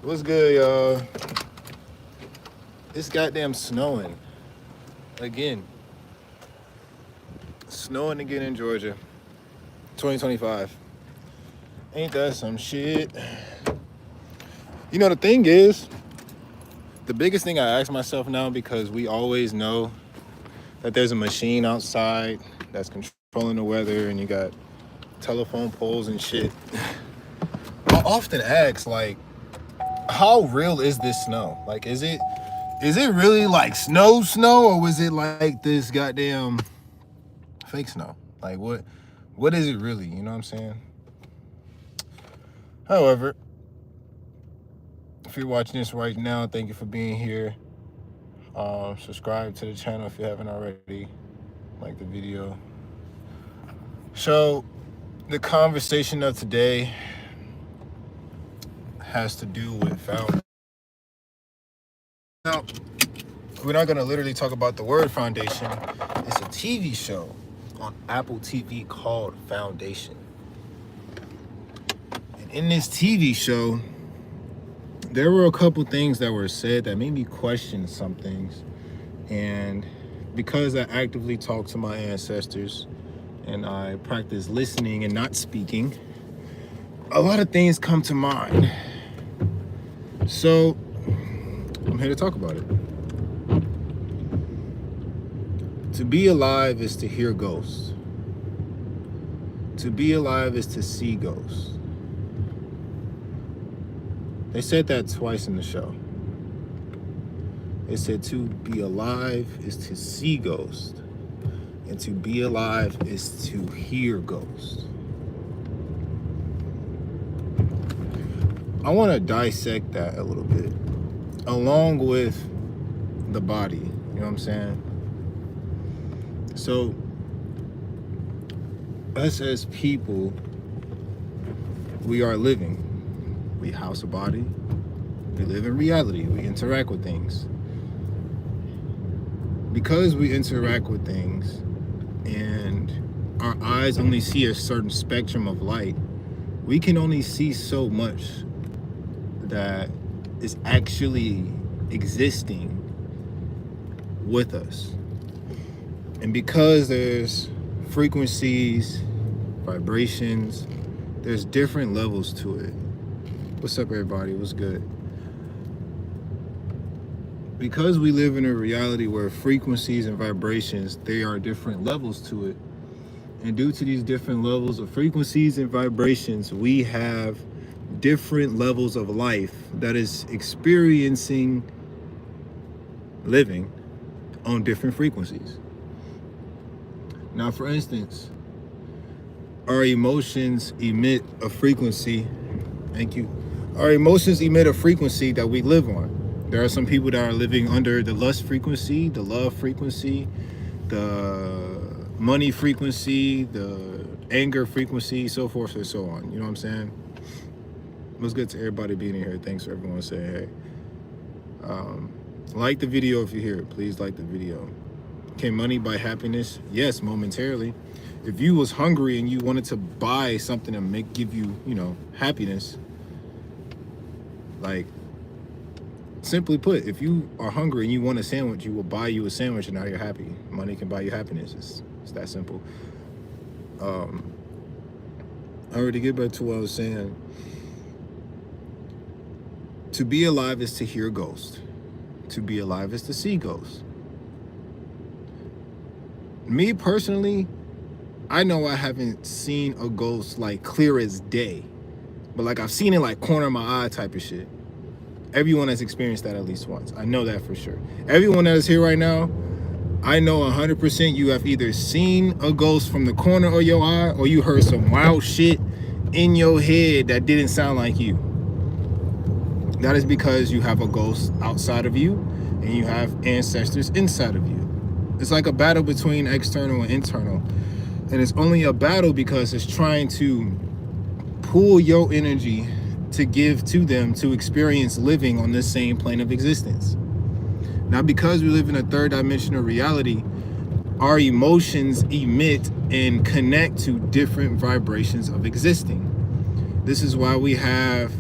What's good, y'all? It's goddamn snowing again. Snowing again in Georgia. 2025. Ain't that some shit? You know, the thing is, the biggest thing I ask myself now, because we always know that there's a machine outside that's controlling the weather and you got telephone poles and shit. I often ask, like, how real is this snow? Like, is it really like snow, or was it like this goddamn fake snow? Like, what is it really? You know what I'm saying? However, if you're watching this right now, thank you for being here. Subscribe to the channel if you haven't already. Like the video. So, the conversation of today has to do with foundation. Now, we're not going to literally talk about the word foundation. It's a TV show on Apple TV called Foundation. And in this TV show, there were a couple things that were said that made me question some things. And because I actively talk to my ancestors and I practice listening and not speaking, a lot of things come to mind. So I'm here to talk about it. To be alive is to hear ghosts. To be alive is to see ghosts. They said that twice in the show. They said to be alive is to see ghosts, and to be alive is to hear ghosts. I want to dissect that a little bit, along with the body, you know what I'm saying? So, us as people, we are living. We house a body, we live in reality, we interact with things. Because we interact with things and our eyes only see a certain spectrum of light, we can only see so much that is actually existing with us. And because there's frequencies, vibrations, there's different levels to it. What's up, everybody? What's good? Because we live in a reality where frequencies and vibrations, there are different levels to it. And due to these different levels of frequencies and vibrations, we have different levels of life that is experiencing living on different frequencies. Now, for instance, our emotions emit a frequency. Thank you. Our emotions emit a frequency that we live on. There are some people that are living under the lust frequency, the love frequency, the money frequency, the anger frequency, so forth and so on. You know what I'm saying? What's good to everybody being here. Thanks for everyone saying hey. Like the video if you're here. Please like the video. Can money buy happiness? Yes, momentarily. If you was hungry and you wanted to buy something to give you, happiness, like, simply put, if you are hungry and you want a sandwich, you will buy you a sandwich and now you're happy. Money can buy you happiness. It's that simple. To get back to what I was saying, to be alive is to hear ghosts. To be alive is to see ghosts. Me personally, I know I haven't seen a ghost like clear as day, but like I've seen it like corner of my eye type of shit. Everyone has experienced that at least once. I know that for sure. Everyone that is here right now, I know 100% you have either seen a ghost from the corner of your eye or you heard some wild shit in your head that didn't sound like you. That is because you have a ghost outside of you and you have ancestors inside of you. It's like a battle between external and internal. And it's only a battle because it's trying to pull your energy to give to them to experience living on this same plane of existence. Now, because we live in a third dimensional reality, our emotions emit and connect to different vibrations of existing. This is why we have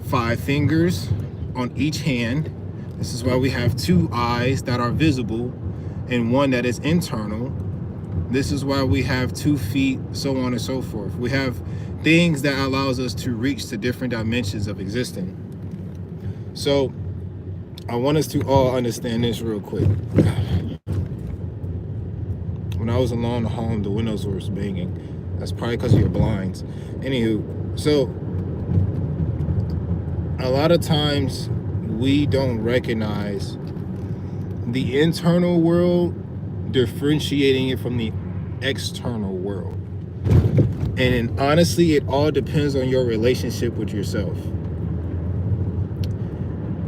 5 fingers on each hand. This is why we have 2 eyes that are visible and 1 that is internal. This is why we have 2 feet, so on and so forth. We have things that allows us to reach the different dimensions of existing. So I want us to all understand this real quick. When I was alone at home, the windows were banging. That's probably because of your blinds. Anywho, so a lot of times we don't recognize the internal world, differentiating it from the external world. And honestly, it all depends on your relationship with yourself.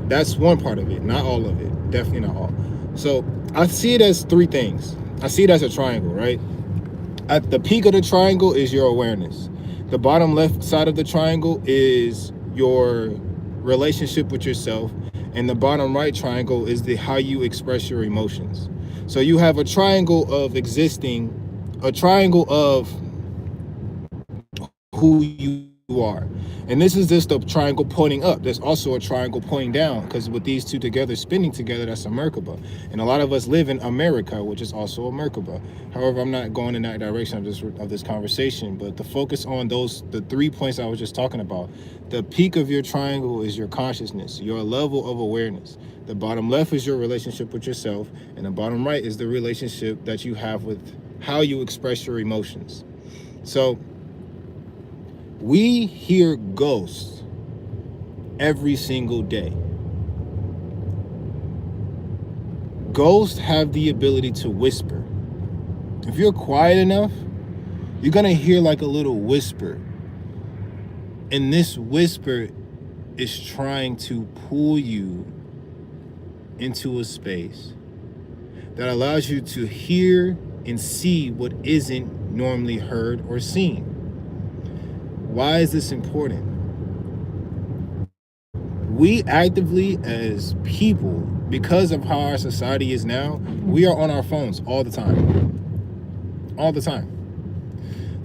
That's one part of it, not all of it. Definitely not all. So I see it as 3 things. I see it as a triangle, right? At the peak of the triangle is your awareness. The bottom left side of the triangle is your relationship with yourself. And the bottom right triangle is how you express your emotions. So you have a triangle of existing, a triangle of who you are. And this is just a triangle pointing up. There's also a triangle pointing down, because with these 2 together, spinning together, that's a Merkaba. And a lot of us live in America, which is also a Merkaba. However, I'm not going in that direction of this conversation, but the focus on the 3 points I was just talking about. The peak of your triangle is your consciousness, your level of awareness. The bottom left is your relationship with yourself, and the bottom right is the relationship that you have with how you express your emotions. So we hear ghosts every single day. Ghosts have the ability to whisper. If you're quiet enough, you're gonna hear like a little whisper. And this whisper is trying to pull you into a space that allows you to hear and see what isn't normally heard or seen. Why is this important? We actively, as people, because of how our society is now, we are on our phones all the time. All the time.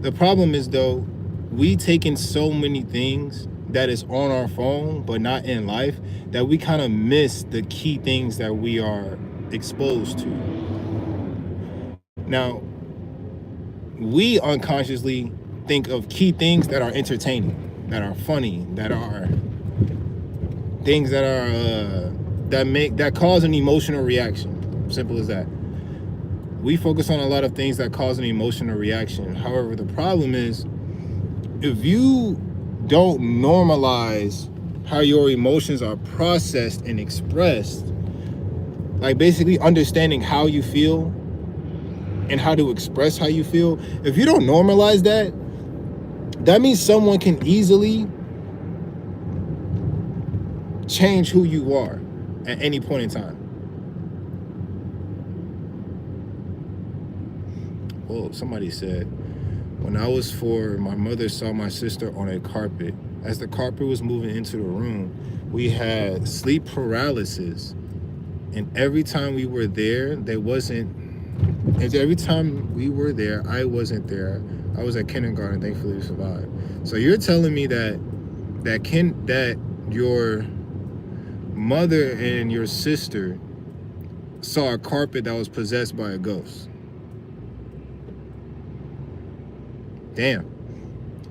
The problem is, though, we take in so many things that is on our phone but not in life, that we kind of miss the key things that we are exposed to. Now, we unconsciously think of key things that are entertaining, that are funny, that are things that are that cause an emotional reaction. Simple as that. We focus on a lot of things that cause an emotional reaction. However, the problem is, if you don't normalize how your emotions are processed and expressed, like basically understanding how you feel and how to express how you feel, if you don't normalize that, that means someone can easily change who you are at any point in time. Well, somebody said, when I was 4, my mother saw my sister on a carpet. As the carpet was moving into the room, we had sleep paralysis. And every time we were there, I wasn't there. I was at kindergarten, thankfully we survived. So you're telling me that your mother and your sister saw a carpet that was possessed by a ghost? Damn.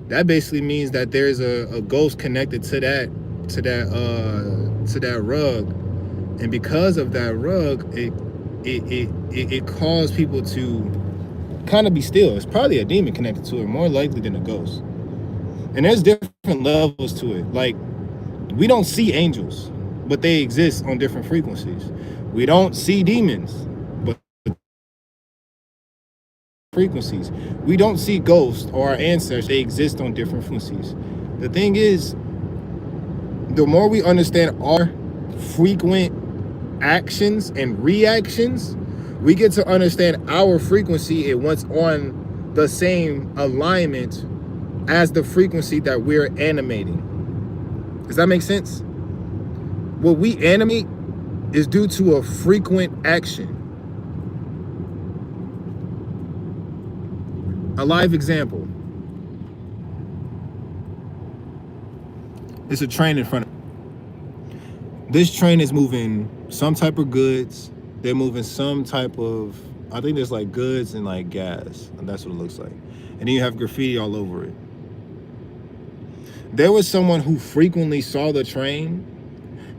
That basically means that there's a ghost connected to that rug, and because of that rug, it caused people to kind of be still. It's probably a demon connected to it, more likely than a ghost. And there's different levels to it. Like, we don't see angels, but they exist on different frequencies. We don't see demons, but frequencies. We don't see ghosts or our ancestors. They exist on different frequencies. The thing is, the more we understand our frequent actions and reactions, we get to understand our frequency and what's on the same alignment as the frequency that we're animating. Does that make sense? What we animate is due to a frequent action. A live example. It's a train in front of me. This train is moving some type of goods. They're moving some type of, I think there's like goods and like gas, and that's what it looks like. And then you have graffiti all over it. There was someone who frequently saw the train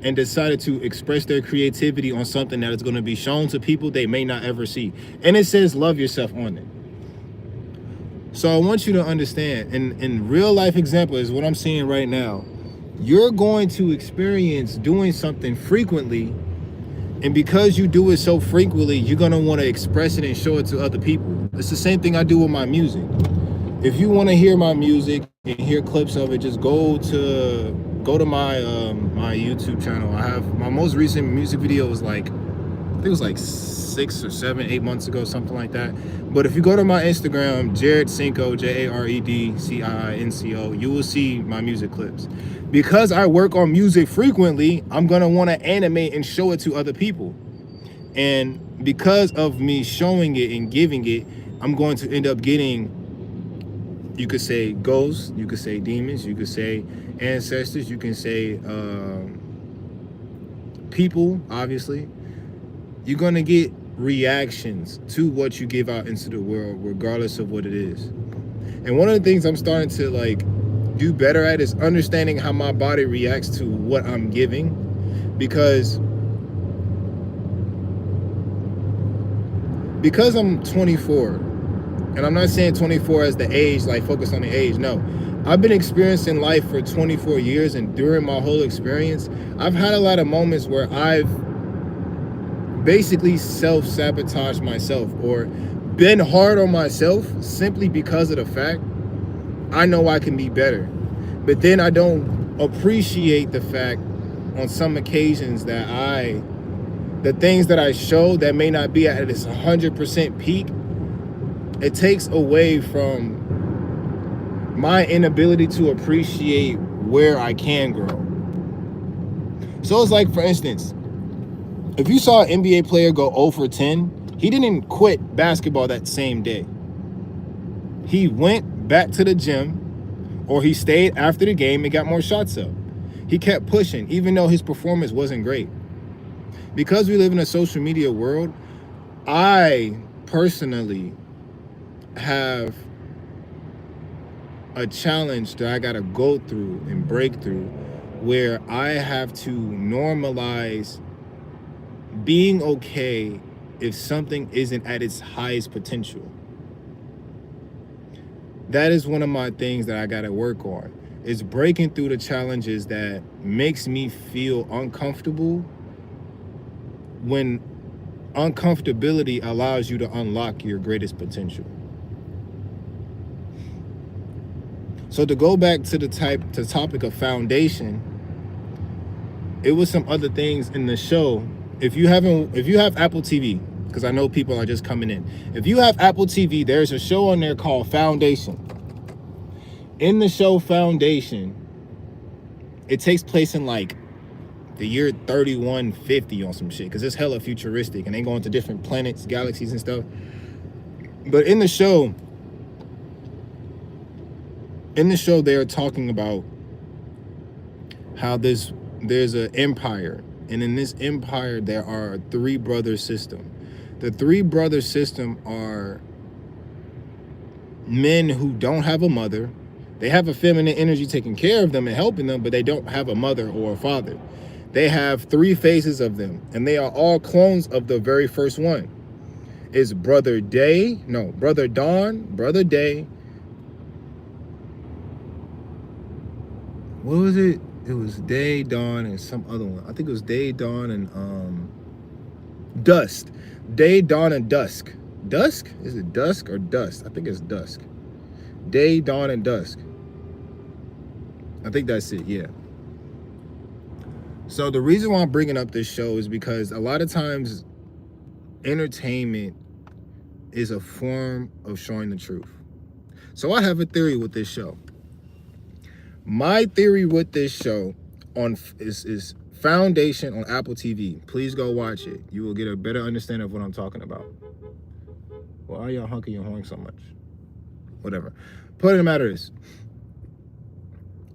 and decided to express their creativity on something that is going to be shown to people they may not ever see. And it says love yourself on it. So I want you to understand, in real life example is what I'm seeing right now. You're going to experience doing something frequently, and because you do it so frequently, you're going to want to express it and show it to other people. It's the same thing I do with my music. If you want to hear my music and hear clips of it, just go to my my YouTube channel. I have my most recent music video was like, I think it was like 6 or 7, 8 months ago, something like that. But if you go to my Instagram, Jared Cinco, JaredCiinco, you will see my music clips. Because I work on music frequently, I'm gonna want to animate and show it to other people. And because of me showing it and giving it, I'm going to end up getting, you could say ghosts, you could say demons, you could say ancestors, you can say people, obviously. You're gonna get reactions to what you give out into the world, regardless of what it is. And one of the things I'm starting to like do better at is understanding how my body reacts to what I'm giving, because I'm 24, and I'm not saying 24 as the age, like focus on the age, no. I've been experiencing life for 24 years, and during my whole experience, I've had a lot of moments where I've basically self-sabotaged myself or been hard on myself simply because of the fact I know I can be better. But then I don't appreciate the fact on some occasions that the things that I show that may not be at its 100% peak, it takes away from my inability to appreciate where I can grow. So it's like, for instance, if you saw an NBA player go 0 for 10, he didn't quit basketball that same day. He went back to the gym, or he stayed after the game and got more shots up. He kept pushing, even though his performance wasn't great. Because we live in a social media world, I personally have a challenge that I gotta go through and break through, where I have to normalize being okay if something isn't at its highest potential. That is one of my things that I gotta work on, is breaking through the challenges that makes me feel uncomfortable, when uncomfortability allows you to unlock your greatest potential. So to go back to the topic of foundation, it was some other things in the show. If you have Apple TV, because I know people are just coming in. If you have Apple TV, there's a show on there called Foundation. In the show Foundation, it takes place in like the year 3150 on some shit, because it's hella futuristic and they go into different planets, galaxies and stuff. But in the show they are talking about how there's an empire, and in this empire there are a 3-brother system. The 3-brother system are men who don't have a mother. They have a feminine energy taking care of them and helping them, but they don't have a mother or a father. They have 3 phases of them, and they are all clones of the very first one. It's Brother Dawn, Brother Day. What was it? It was Day, Dawn, and some other one. I think it was Day, Dawn, and Dusk. Day, Dawn, and Dusk. Dusk? Is it Dusk or Dust? I think it's Dusk. Day, Dawn, and Dusk. I think that's it, yeah. So the reason why I'm bringing up this show is because a lot of times entertainment is a form of showing the truth. So I have a theory with this show. My theory with this show is Foundation on Apple TV. Please go watch it. You will get a better understanding of what I'm talking about. Why are y'all honking your horn so much? Whatever. Point of the matter is,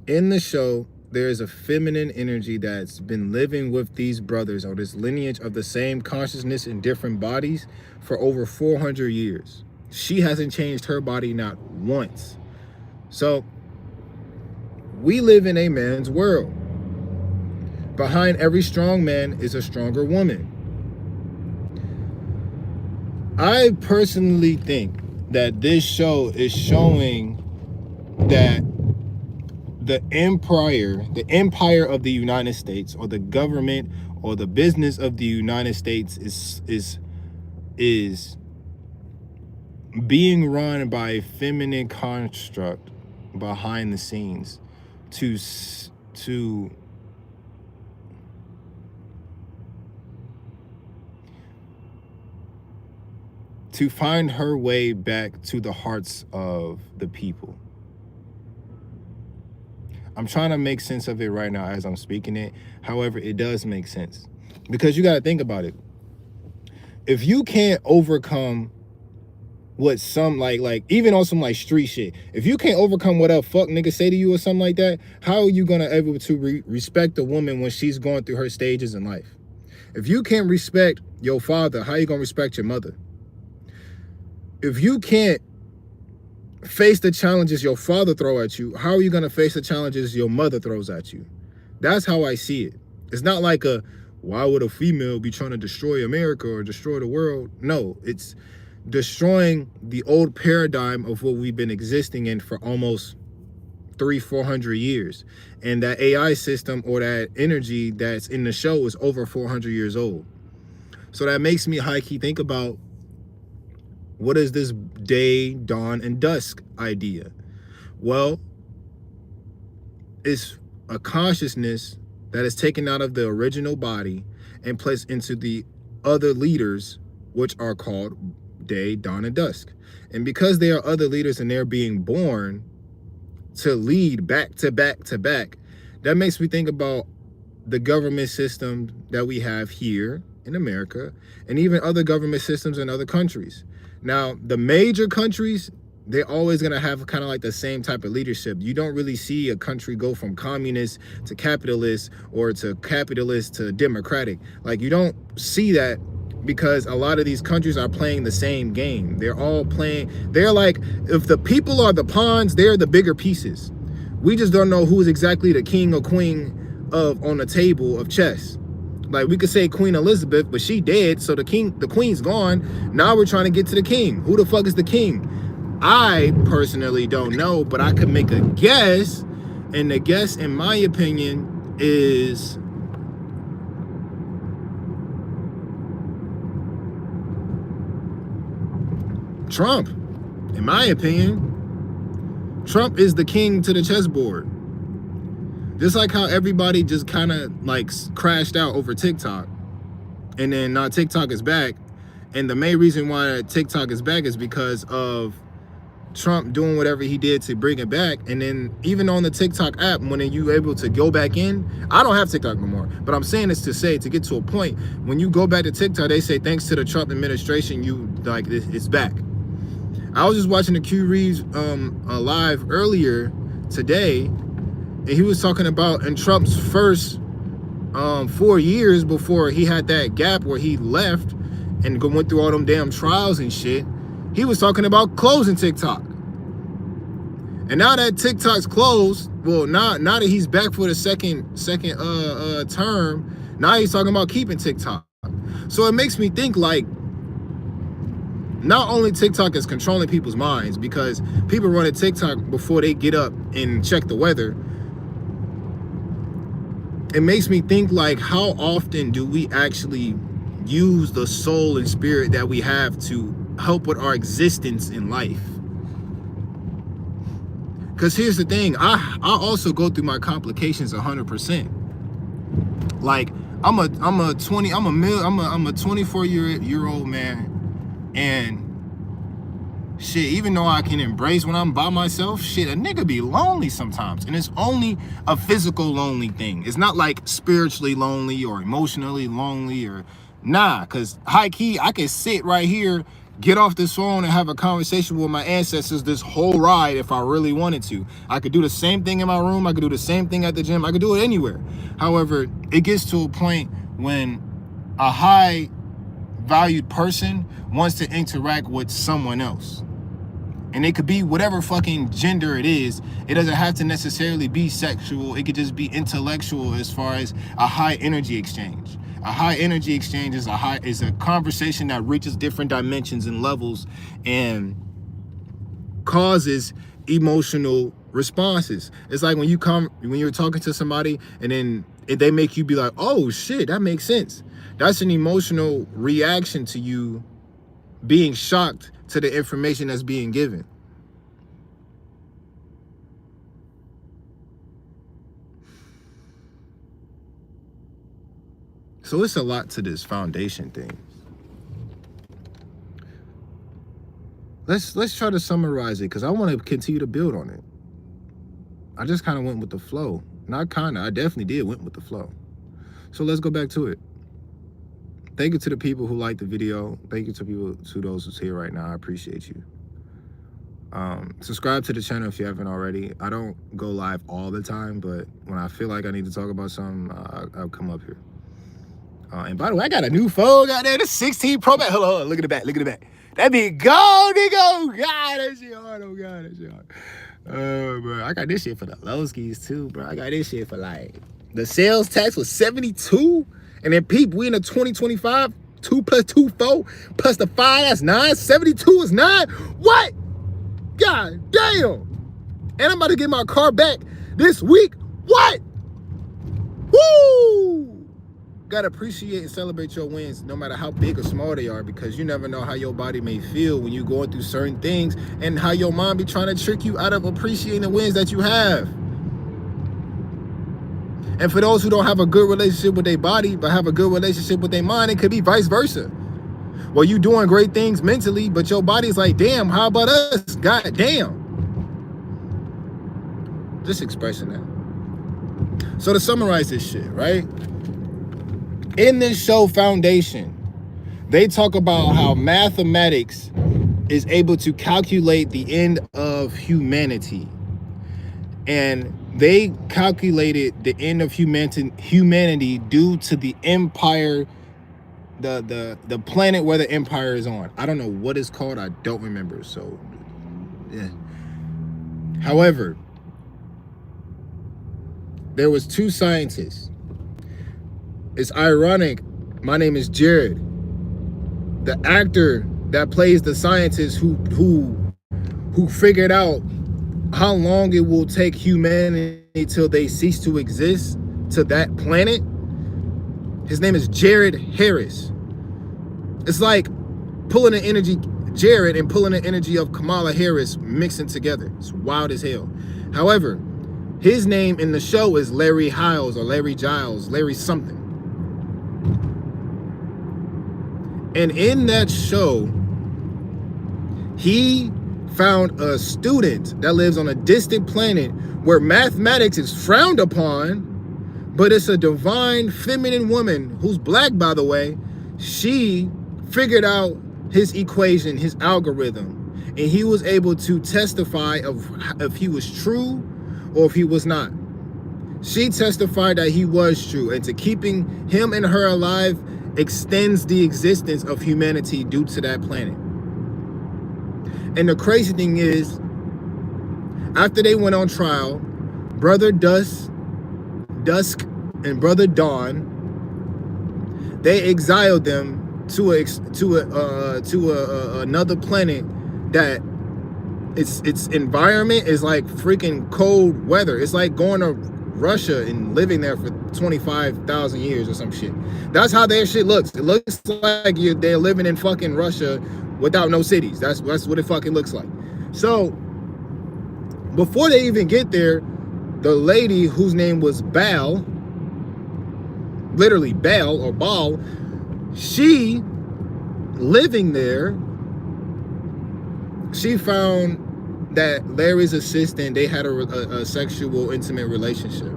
in the show, there's a feminine energy that's been living with these brothers or this lineage of the same consciousness in different bodies for over 400 years. She hasn't changed her body not once. So we live in a man's world. Behind every strong man is a stronger woman. I personally think that this show is showing that the empire of the United States, or the government or the business of the United States is being run by a feminine construct behind the scenes to find her way back to the hearts of the people. I'm trying to make sense of it right now as I'm speaking it. However, it does make sense. Because you got to think about it. If you can't overcome what some, like even on some like street shit, if you can't overcome what a fuck nigga say to you or something like that, how are you going to able to respect a woman when she's going through her stages in life? If you can't respect your father, how you going to respect your mother? If you can't face the challenges your father throw at you, how are you going to face the challenges your mother throws at you? That's how I see it. It's not like why would a female be trying to destroy America or destroy the world? No, it's destroying the old paradigm of what we've been existing in for almost 300-400 years. And that AI system or that energy that's in the show is over 400 years old. So that makes me high-key think about, what is this day, dawn, and dusk idea? Well, it's a consciousness that is taken out of the original body and placed into the other leaders, which are called day, dawn, and dusk. And because they are other leaders and they're being born to lead back to back to back, that makes me think about the government system that we have here in America and even other government systems in other countries. Now, the major countries, they're always going to have kind of like the same type of leadership. You don't really see a country go from communist to capitalist or to capitalist to democratic. Like, you don't see that because a lot of these countries are playing the same game. They're all playing, they're like, if the people are the pawns, they're the bigger pieces. We just don't know who's exactly the king or queen of on the table of chess. Like, we could say Queen Elizabeth, but she dead, so the queen's gone. Now we're trying to get to the king. Who the fuck is the king? I personally don't know, but I could make a guess. And the guess, in my opinion, is Trump. In my opinion, Trump is the king to the chessboard. Just like how everybody just kind of like crashed out over TikTok, and then now TikTok is back. And the main reason why TikTok is back is because of Trump doing whatever he did to bring it back. And then even on the TikTok app, when you able to go back in, I don't have TikTok no more, but I'm saying this to say, to get to a point, when you go back to TikTok, they say thanks to the Trump administration, you like it's back. I was just watching the Q Reeves live earlier today, and he was talking about in Trump's first 4 years before he had that gap where he left and went through all them damn trials and shit, he was talking about closing TikTok. And now that TikTok's closed, well, now that he's back for the second term, now he's talking about keeping TikTok. So it makes me think, like, not only TikTok is controlling people's minds, because people run a TikTok before they get up and check the weather. It makes me think, like, how often do we actually use the soul and spirit that we have to help with our existence in life? Because here's the thing, I also go through my complications 100%. Like, I'm a 24-year-old man, and shit, even though I can embrace when I'm by myself, shit, a nigga be lonely sometimes. And it's only a physical lonely thing. It's not like spiritually lonely or emotionally lonely or nah, because high key, I can sit right here get off this phone and have a conversation with my ancestors this whole ride if I really wanted to. I could do the same thing in my room. I could do the same thing at the gym. I could do it anywhere. However, it gets to a point when a high valued person wants to interact with someone else. And it could be whatever fucking gender it is. It doesn't have to necessarily be sexual. It could just be intellectual as far as a high energy exchange. A high energy exchange is a conversation that reaches different dimensions and levels and causes emotional responses. It's like when you're talking to somebody and then they make you be like, oh shit, that makes sense. That's an emotional reaction to you being shocked to the information that's being given. So it's a lot to this foundation thing. Let's try to summarize it because I want to continue to build on it. I just kind of went with the flow. Not kind of, I definitely did went with the flow. So let's go back to it. Thank you to the people who liked the video. Thank you to those who's here right now. I appreciate you. Subscribe to the channel if you haven't already. I don't go live all the time, but when I feel like I need to talk about something, I'll come up here. And by the way, I got a new phone out there, the 16 Pro Max. Hold on, look at the back, look at the back. That be gold, nigga. Oh God, that shit hard. Oh God, that shit hard. Bro, I got this shit for the low skis too, bro. I got this shit for like, the sales tax was 72. And then peep, we in the 2025, 2 plus 2, 4, plus the 5, that's 9. 72 is 9. What? God damn. And I'm about to get my car back this week. What? Woo! Gotta appreciate and celebrate your wins, no matter how big or small they are, because you never know how your body may feel when you're going through certain things and how your mind be trying to trick you out of appreciating the wins that you have. And for those who don't have a good relationship with their body, but have a good relationship with their mind, it could be vice versa. Well, you doing great things mentally, but your body's like, damn, how about us? God damn. Just expressing that. So to summarize this shit, right? In this show, Foundation, they talk about how mathematics is able to calculate the end of humanity. And they calculated the end of humanity due to the empire, the planet where the empire is on. I don't know what it's called. I don't remember. So, yeah. However, there was 2 scientists. It's ironic. My name is Jared. The actor that plays the scientist who figured out how long it will take humanity till they cease to exist to that planet. His name is Jared Harris. It's like pulling the energy, Jared, and pulling the energy of Kamala Harris mixing together. It's wild as hell. However, his name in the show is Larry Hiles or Larry Giles, Larry something. And in that show, he found a student that lives on a distant planet where mathematics is frowned upon, but it's a divine feminine woman who's black, by the way. She figured out his equation, his algorithm, and he was able to testify of if he was true or if he was not. She testified that he was true, and to keeping him and her alive extends the existence of humanity due to that planet. And the crazy thing is, after they went on trial, Brother Dusk and Brother Dawn, they exiled them to another planet that its environment is like freaking cold weather. It's like going to Russia and living there for 25,000 years or some shit. That's how their shit looks. It looks like they're living in fucking Russia without no cities. That's what it fucking looks like. So before they even get there, the lady whose name was Bal, literally Bal or Baal, she living there, she found that Larry's assistant, they had a sexual intimate relationship.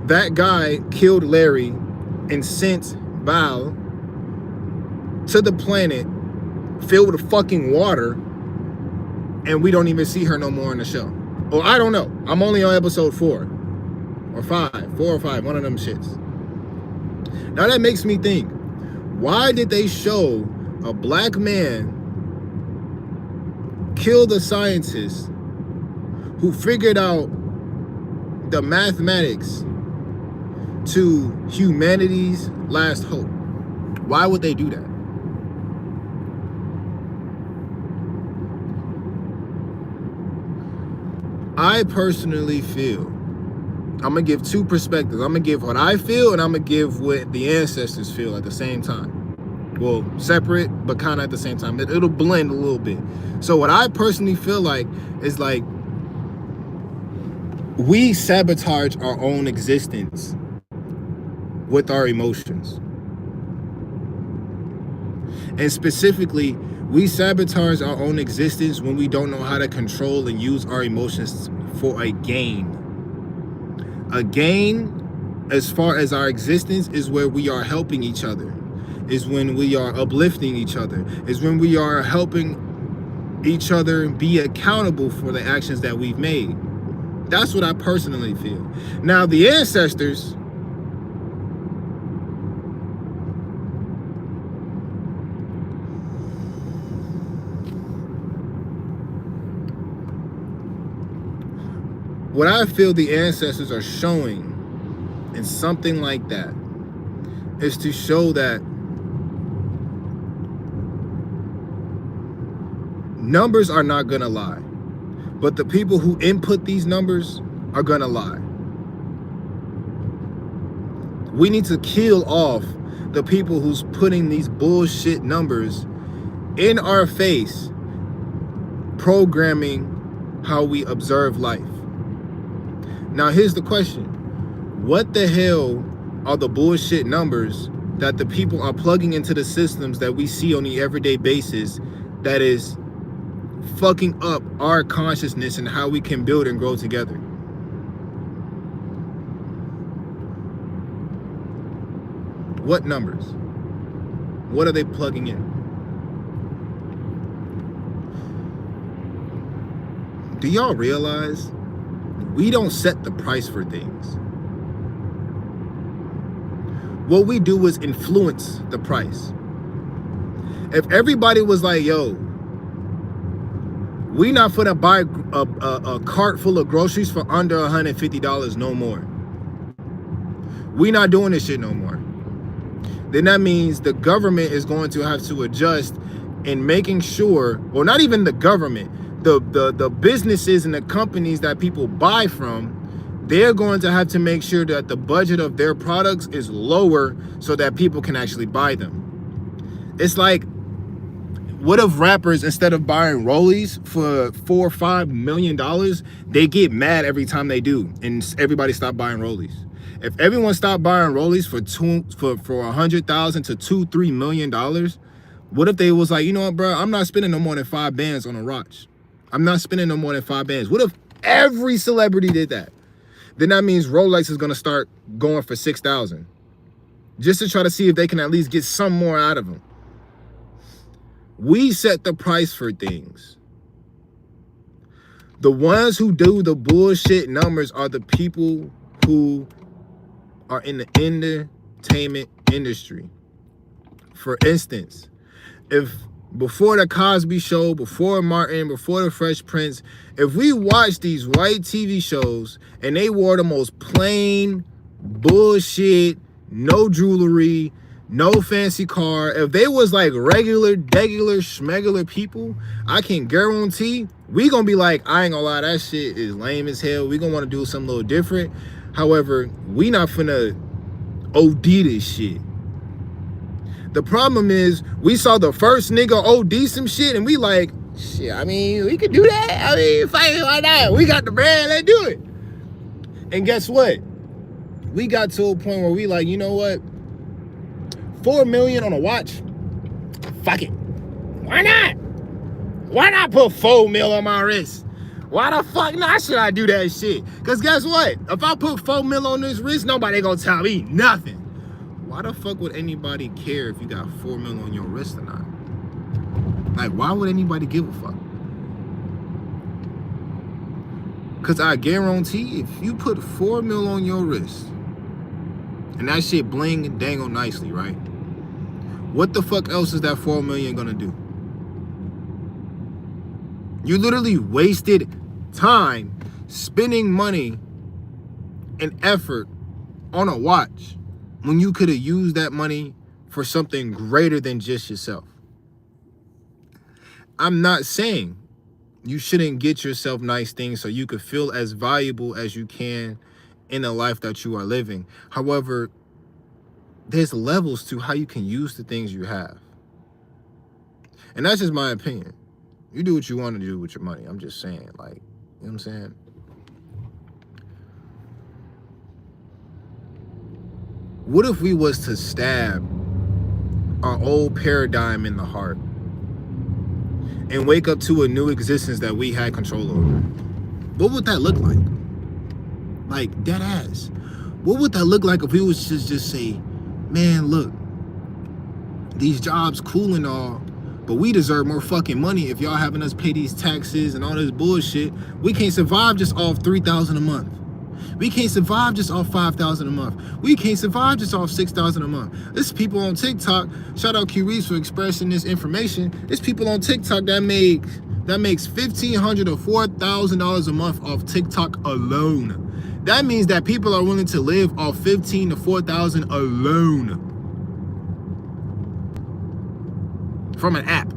That guy killed Larry and sent Baal to the planet filled with fucking water, and we don't even see her no more in the show. Or I don't know. I'm only on episode 4 or 5, one of them shits. Now that makes me think, why did they show a black man kill the scientist who figured out the mathematics to humanity's last hope? Why would they do that? I personally feel, I'm gonna give two perspectives. I'm gonna give what I feel, and I'm gonna give what the ancestors feel at the same time. Well, separate, but kind of at the same time. It'll blend a little bit. So what I personally feel like is like, we sabotage our own existence with our emotions. And specifically, we sabotage our own existence when we don't know how to control and use our emotions for a gain. A gain, as far as our existence, is where we are helping each other, is when we are uplifting each other, is when we are helping each other be accountable for the actions that we've made. That's what I personally feel. Now, the ancestors, what I feel the ancestors are showing in something like that is to show that numbers are not gonna lie, but the people who input these numbers are gonna lie. We need to kill off the people who's putting these bullshit numbers in our face, programming how we observe life. Now, here's the question. What the hell are the bullshit numbers that the people are plugging into the systems that we see on the everyday basis that is fucking up our consciousness and how we can build and grow together? What numbers? What are they plugging in? Do y'all realize we don't set the price for things? What we do is influence the price. If everybody was like, yo, we not finna buy a cart full of groceries for under $150 no more. We not doing this shit no more. Then that means the government is going to have to adjust in making sure, well, not even the government, the businesses and the companies that people buy from, they're going to have to make sure that the budget of their products is lower so that people can actually buy them. It's like, what if rappers, instead of buying Rollies for $4 or $5 million, they get mad every time they do, and everybody stop buying Rollies? If everyone stopped buying Rollies for $100,000 to $2-3 million, what if they was like, you know what, bro? I'm not spending no more than 5 bands on a watch. I'm not spending no more than 5 bands. What if every celebrity did that? Then that means Rolex is gonna start going for $6,000, just to try to see if they can at least get some more out of them. We set the price for things. The ones who do the bullshit numbers are the people who are in the entertainment industry. For instance, if before the Cosby Show, before Martin, before the Fresh Prince, if we watched these white TV shows and they wore the most plain bullshit, no jewelry, no fancy car, if they was like regular, schmegular people, I can guarantee we gonna be like, I ain't gonna lie, that shit is lame as hell. We gonna wanna do something a little different. However, we not finna OD this shit. The problem is, we saw the first nigga OD some shit and we like, shit, I mean, we could do that. I mean, fight, why not? We got the brand, let's do it. And guess what? We got to a point where we like, you know what? $4 million on a watch? Fuck it. Why not? Why not put $4 million on my wrist? Why the fuck not should I do that shit? Because guess what? If I put $4 million on this wrist, nobody gonna tell me nothing. why the fuck would anybody care if you got 4 mil on your wrist or not? Like, why would anybody give a fuck? Because I guarantee if you put 4 mil on your wrist and that shit bling and dangle nicely, right? What the fuck else is that 4 million gonna do? You literally wasted time spending money and effort on a watch when you could have used that money for something greater than just yourself. I'm not saying you shouldn't get yourself nice things so you could feel as valuable as you can in the life that you are living. However, there's levels to how you can use the things you have. And that's just my opinion. You do what you want to do with your money. I'm just saying, like, you know what I'm saying? What if we was to stab our old paradigm in the heart and wake up to a new existence that we had control over? What would that look like? Like, dead ass. What would that look like if we was just say, man, look, these jobs cool and all, but we deserve more fucking money if y'all having us pay these taxes and all this bullshit. We can't survive just off $3,000 a month. We can't survive just off $5,000 a month. We can't survive just off $6,000 a month. There's people on TikTok, shout out Q Reese for expressing this information. There's people on TikTok that makes $1,500 or $4,000 a month off TikTok alone. That means that people are willing to live off $15,000 to $4,000 alone from an app.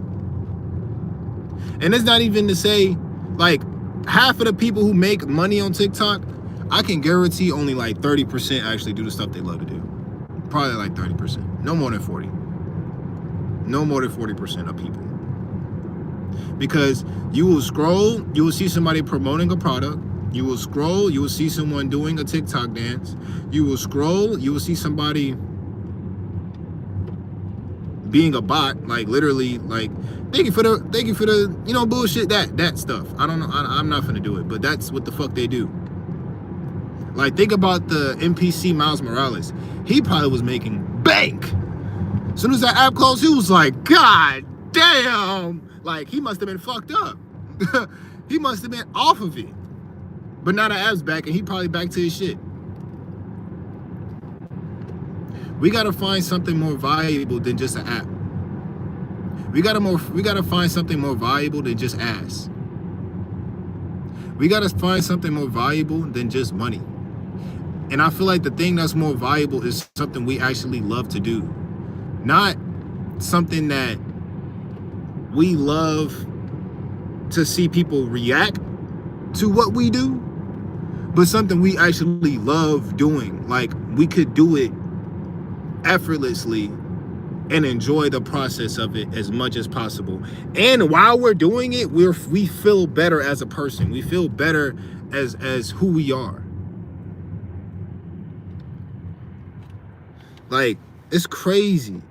And it's not even to say, like, half of the people who make money on TikTok, I can guarantee only like 30% actually do the stuff they love to do. Probably like 30%. No more than 40. No more than 40% of people. Because you will scroll, you will see somebody promoting a product. You will scroll, you will see someone doing a TikTok dance. You will scroll, you will see somebody being a bot, like literally, like, thank you for the, you know, bullshit, that stuff. I don't know, I'm not gonna do it, but that's what the fuck they do. Like, think about the NPC Miles Morales. He probably was making bank. As soon as that app closed, he was like, God damn. Like, he must have been fucked up. He must have been off of it. But now the app's back and he probably back to his shit. We gotta find something more valuable than just an app. We gotta find something more valuable than just ass. We gotta find something more valuable than just money. And I feel like the thing that's more valuable is something we actually love to do. Not something that we love to see people react to what we do, but something we actually love doing. Like, we could do it effortlessly and enjoy the process of it as much as possible. And while we're doing it, we feel better as a person. We feel better as who we are. Like, it's crazy.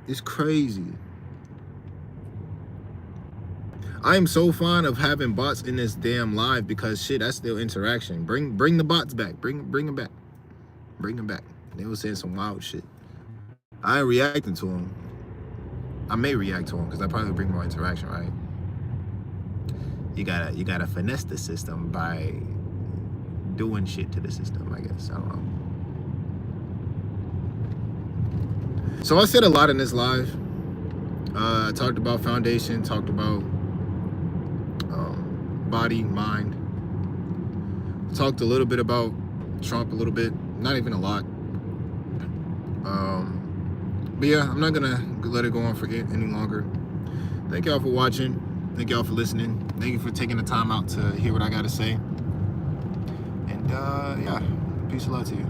It's crazy. I am so fond of having bots in this damn live because shit, that's still interaction. Bring the bots back. Bring them back. Bring them back. They was saying some wild shit. I ain't reacting to them. I may react to them because I probably bring more interaction, right? You gotta finesse the system by doing shit to the system, I guess. I don't know. So I said a lot in this live. I talked about foundation, talked about body, mind. Talked a little bit about Trump, a little bit, not even a lot. But yeah, I'm not gonna let it go on for any longer. Thank y'all for watching. Thank y'all for listening. Thank you for taking the time out to hear what I gotta say. And yeah, peace and love to you.